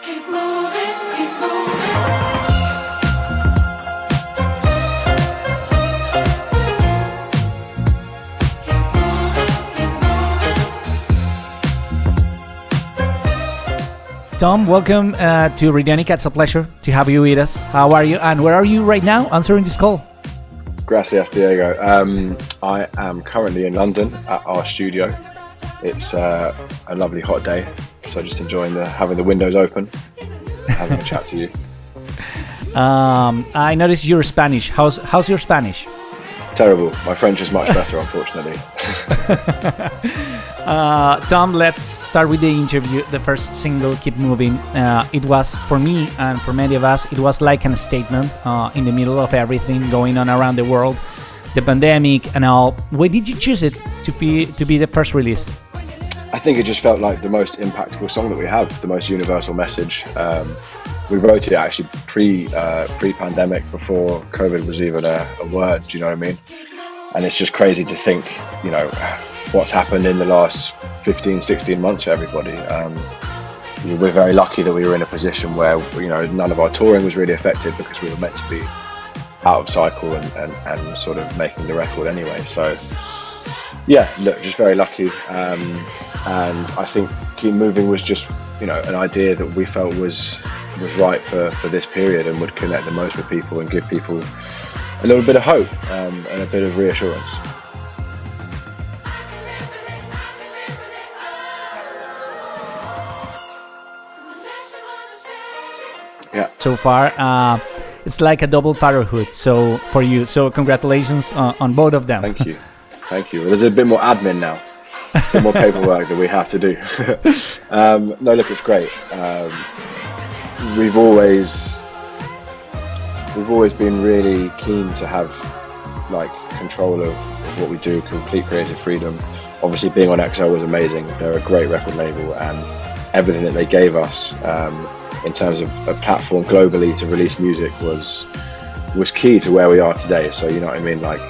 Keep moving, keep moving. Tom, welcome to Radionica. It's a pleasure to have you with us. How are you and where are you right now answering this call? Gracias, Diego. I am currently in London at our studio. It's a lovely hot day, so just enjoying having the windows open, having a chat to you. I noticed you're Spanish. How's your Spanish? Terrible. My French is much better, unfortunately. Tom, let's start with the interview. The first single, Keep Moving. It was, for me and for many of us, it was like a statement in the middle of everything going on around the world, the pandemic and all. Why did you choose it to be the first release? I think it just felt like the most impactful song that we have, the most universal message. We wrote it actually pre-pandemic, before COVID was even a word, do you know what I mean? And it's just crazy to think, you know, what's happened in the last 15, 16 months for everybody. We're very lucky that we were in a position where, you know, none of our touring was really affected because we were meant to be out of cycle and sort of making the record anyway. So yeah, look, just very lucky. And I think Keep Moving was just, you know, an idea that we felt was right for this period and would connect the most with people and give people a little bit of hope and a bit of reassurance. Yeah. So far, it's like a double fatherhood. So for you, so congratulations on both of them. Thank you. There's a bit more admin now, a bit more paperwork that we have to do. No, look, it's great. We've always been really keen to have like control of what we do, complete creative freedom. Obviously, being on XL was amazing. They're a great record label, and everything that they gave us in terms of a platform globally to release music was key to where we are today. So you know what I mean? Like,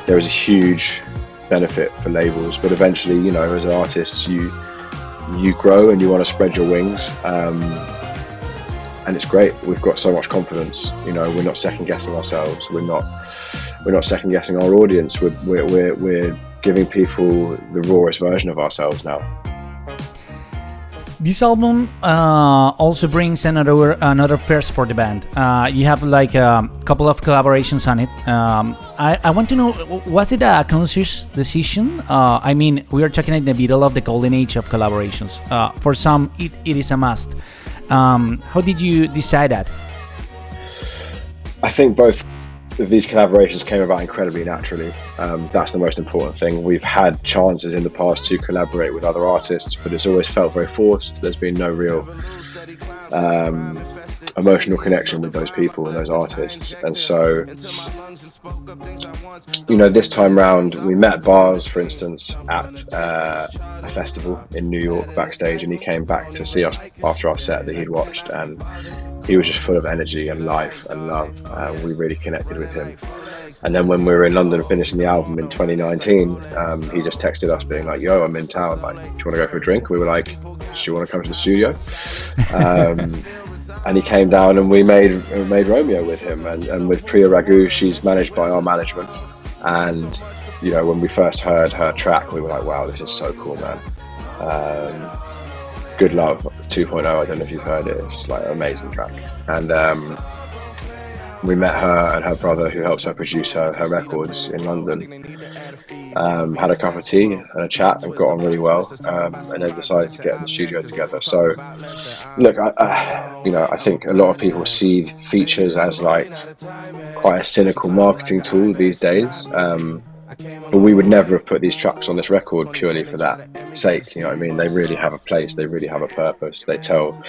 there is a huge benefit for labels, but eventually, you know, as artists, you grow and you want to spread your wings. And it's great. We've got so much confidence. You know, we're not second guessing ourselves. We're not second guessing our audience. We're giving people the rawest version of ourselves now. This album also brings another first for the band. You have like a couple of collaborations on it. I want to know, was it a conscious decision? I mean, we are talking in the middle of the golden age of collaborations. For some, it is a must. How did you decide that? I think both of these collaborations came about incredibly naturally. That's the most important thing. We've had chances in the past to collaborate with other artists, but it's always felt very forced. There's been no real emotional connection with those people and those artists. And so, you know, this time round, we met Bars, for instance, at a festival in New York backstage, and he came back to see us after our set that he'd watched, and he was just full of energy and life and love. We really connected with him. And then when we were in London finishing the album in 2019, he just texted us being like, yo, I'm in town, like, do you want to go for a drink? We were like, do you want to come to the studio? And he came down and we made Romeo with him, and with Priya Raghu, she's managed by our management. And, you know, when we first heard her track, we were like, wow, this is so cool, man. Good Love 2.0, I don't know if you've heard it, it's like an amazing track. And we met her and her brother, who helps her produce her records, in London. Had a cup of tea and a chat and got on really well, and then decided to get in the studio together. So look, I think a lot of people see features as like quite a cynical marketing tool these days, but we would never have put these tracks on this record purely for that sake. You know what I mean? They really have a place, they really have a purpose, they tell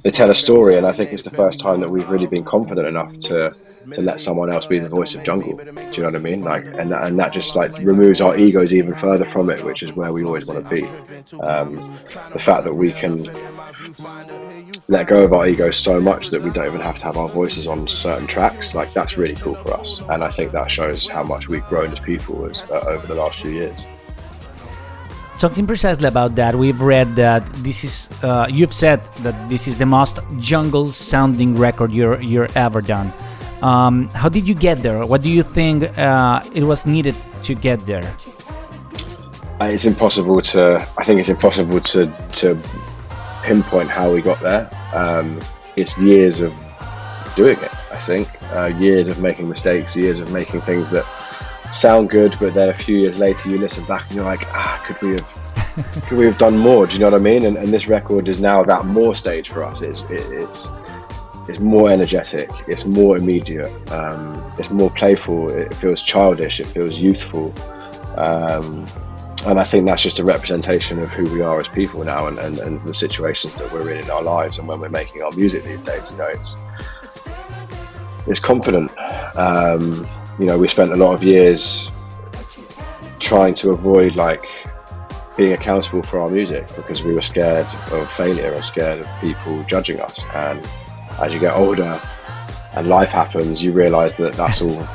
a story, and I think it's the first time that we've really been confident enough to let someone else be the voice of jungle. Do you know what I mean? Like, and that just like removes our egos even further from it, which is where we always want to be. The fact that we can let go of our egos so much that we don't even have to have our voices on certain tracks, like, that's really cool for us. And I think that shows how much we've grown as people over the last few years. talking precisely about that, we've read that this is, you've said that this is the most jungle sounding record you're ever done. How did you get there? What do you think it was needed to get there? It's impossible to pinpoint how we got there. It's years of doing it, I think. Years of making mistakes, years of making things that sound good, but then a few years later you listen back and you're like, could we have done more? Do you know what I mean? And this record is now that more stage for us. It's more energetic, it's more immediate, it's more playful, it feels childish, it feels youthful. And I think that's just a representation of who we are as people now, and the situations that we're in our lives, and when we're making our music these days. You know, it's confident. You know, we spent a lot of years trying to avoid like being accountable for our music because we were scared of failure and scared of people judging us. And as you get older and life happens, you realize that that's all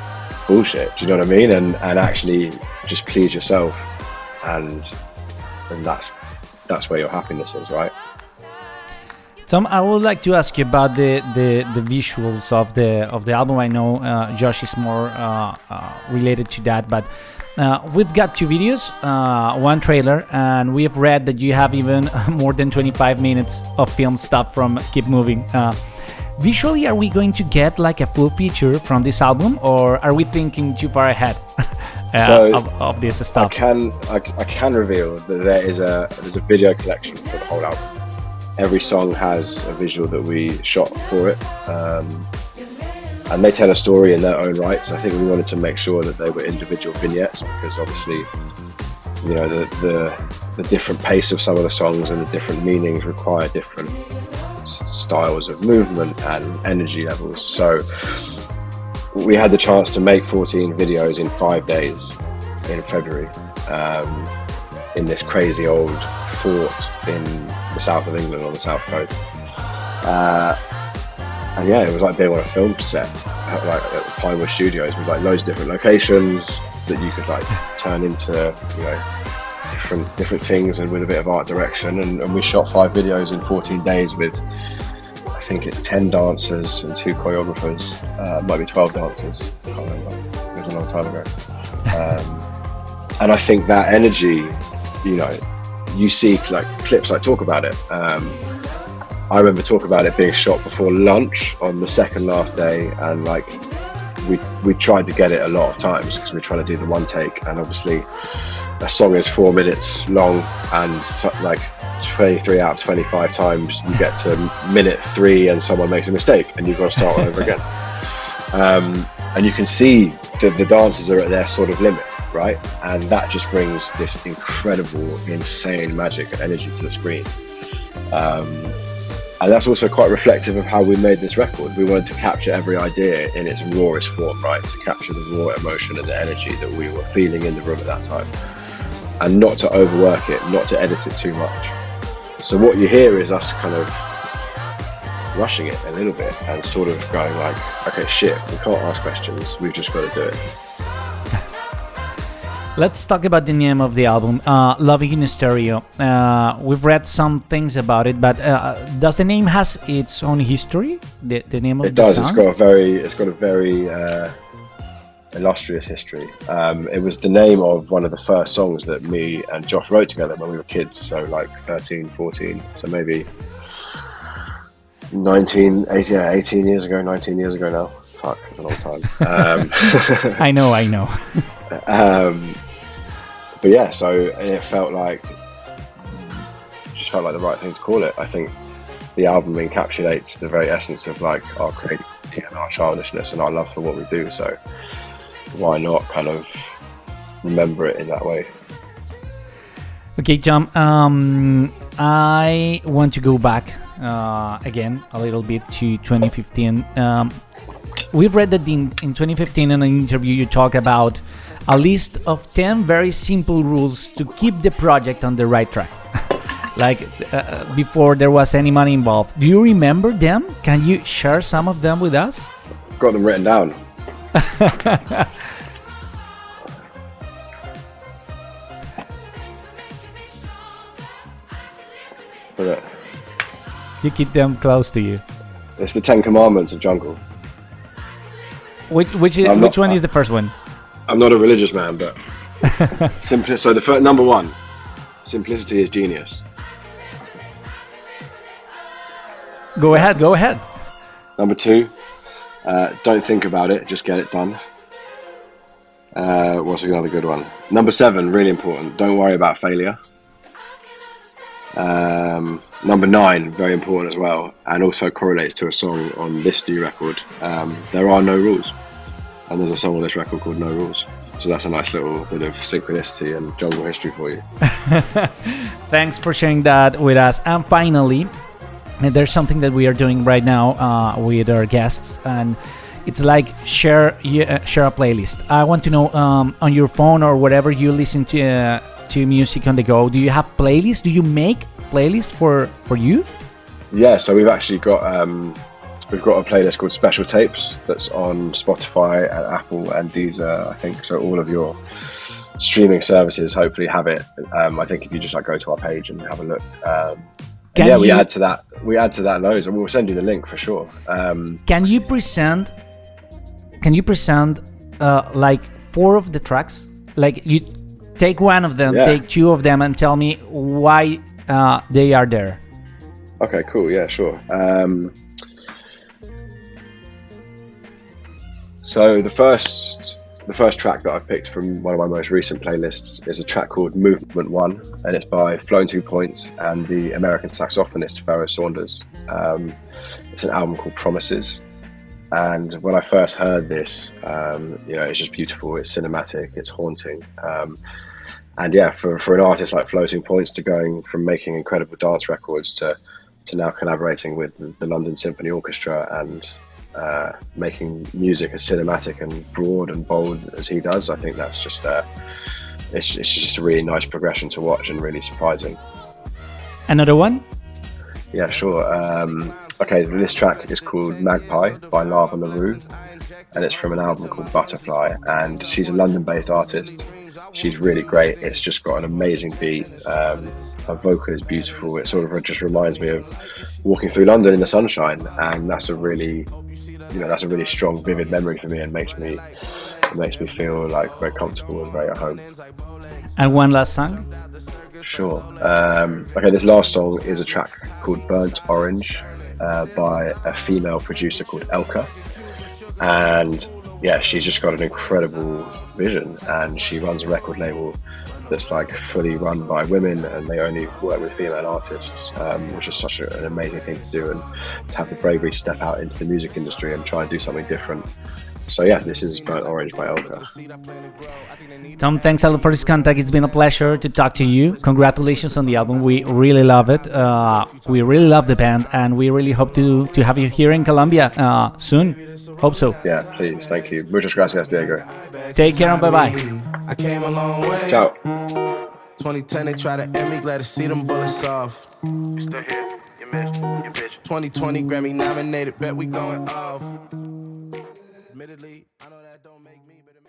bullshit. Do you know what I mean? And actually just please yourself, and that's where your happiness is, right? Tom, I would like to ask you about the visuals of the album. I know Josh is more related to that, but we've got 2 videos, 1 trailer, and we have read that you have even more than 25 minutes of film stuff from Keep Moving. Visually, are we going to get like a full feature from this album, or are we thinking too far ahead of this stuff? I can reveal that there's a video collection for the whole album. Every song has a visual that we shot for it, and they tell a story in their own rights. I think we wanted to make sure that they were individual vignettes, because obviously, you know, the different pace of some of the songs and the different meanings require different styles of movement and energy levels. So we had the chance to make 14 videos in 5 days in February, in this crazy old fort in the south of England on the south coast. And yeah, it was like being on a film set, like at the Pinewood Studios. It was like loads of different locations that you could like turn into, you know, different things, and with a bit of art direction. And we shot 5 videos in 14 days with, I think it's 10 dancers and 2 choreographers. Might be 12 dancers. I can't remember. It was a long time ago. And I think that energy, you know, you see like clips like Talk About It. I remember Talk About It being shot before lunch on the second last day, and like we tried to get it a lot of times because we're trying to do the one take, and obviously a song is 4 minutes long, and like 23 out of 25 times you get to minute 3 and someone makes a mistake and you've got to start all over again. And you can see that the dancers are at their sort of limit, right? And that just brings this incredible, insane magic and energy to the screen. And that's also quite reflective of how we made this record. We wanted to capture every idea in its rawest form, right? To capture the raw emotion and the energy that we were feeling in the room at that time. And not to overwork it, not to edit it too much. So what you hear is us kind of rushing it a little bit and sort of going like, okay, shit, we can't ask questions, we've just got to do it. Let's talk about the name of the album, Loving in Stereo. We've read some things about it, but does the name has its own history? The name of it the does. song? It's got a very illustrious history. It was the name of one of the first songs that me and Josh wrote together when we were kids, so like 13, 14, so maybe 18 years ago, 19 years ago now. Fuck, that's a long time. I know. But yeah, so it felt like the right thing to call it. I think the album encapsulates the very essence of like our creativity and our childishness and our love for what we do. So why not kind of remember it in that way? Okay, Tom, I want to go back again a little bit to 2015. We've read that in 2015 in an interview you talk about a list of 10 very simple rules to keep the project on the right track. Like before there was any money involved. Do you remember them? Can you share some of them with us? Got them written down. Put it. You keep them close to you. It's the 10 Commandments of jungle. Which one is the first one? I'm not a religious man, but so the first, number one, simplicity is genius. Go ahead. Number two, don't think about it, just get it done. What's another good one? Number 7, really important, don't worry about failure. Number 9, very important as well, and also correlates to a song on this new record. There are no rules, and there's a song on this record called No Rules. So that's a nice little bit of synchronicity and jungle history for you. Thanks for sharing that with us. And finally, there's something that we are doing right now with our guests, and it's like share a playlist. I want to know, on your phone or whatever you listen to music on the go, do you have playlists? Do you make playlists for you? Yeah, so we've actually got a playlist called Special Tapes that's on Spotify and Apple and Deezer, I think. So all of your streaming services hopefully have it. I think if you just go to our page and have a look. We add to that loads, and we'll send you the link for sure. Can you present like 4 of the tracks? Like you take one of them, take 2 of them, and tell me why they are there. Okay, cool. Yeah, sure. So the first track that I've picked from one of my most recent playlists is a track called Movement 1, and it's by Floating 2 Points and the American saxophonist Pharoah Saunders. It's an album called Promises, and when I first heard this, it's just beautiful. It's cinematic, it's haunting, and yeah, for an artist like Floating Points to going from making incredible dance records to now collaborating with the London Symphony Orchestra and making music as cinematic and broad and bold as he does, I think that's just it's just a really nice progression to watch and really surprising. Another one? Yeah, sure. Okay, this track is called Magpie by Lava LaRue, and it's from an album called Butterfly, and she's a London-based artist. She's really great. It's just got an amazing beat. Her vocal is beautiful. It sort of just reminds me of walking through London in the sunshine, and that's a really strong, vivid memory for me, and makes me feel like very comfortable and very at home. And one last song? Sure. Okay, this last song is a track called Burnt Orange by a female producer called Elka, and yeah, she's just got an incredible vision, and she runs a record label that's fully run by women, and they only work with female artists, which is such an amazing thing to do, and to have the bravery to step out into the music industry and try and do something different. So yeah, this is Burnt Orange by Elka. Tom, thanks a lot for this contact. It's been a pleasure to talk to you. Congratulations on the album. We really love it. We really love the band, and we really hope to have you here in Colombia soon. Hope so. Yeah, please. Thank you. Muchas gracias, Diego. Take care and bye-bye. I came a long way. Ciao. 2010, they try to end me, glad to see them bullets off. Still here, you missed, you bitch. 2020, Grammy nominated, bet we going off. Admittedly, I know that don't make me, but it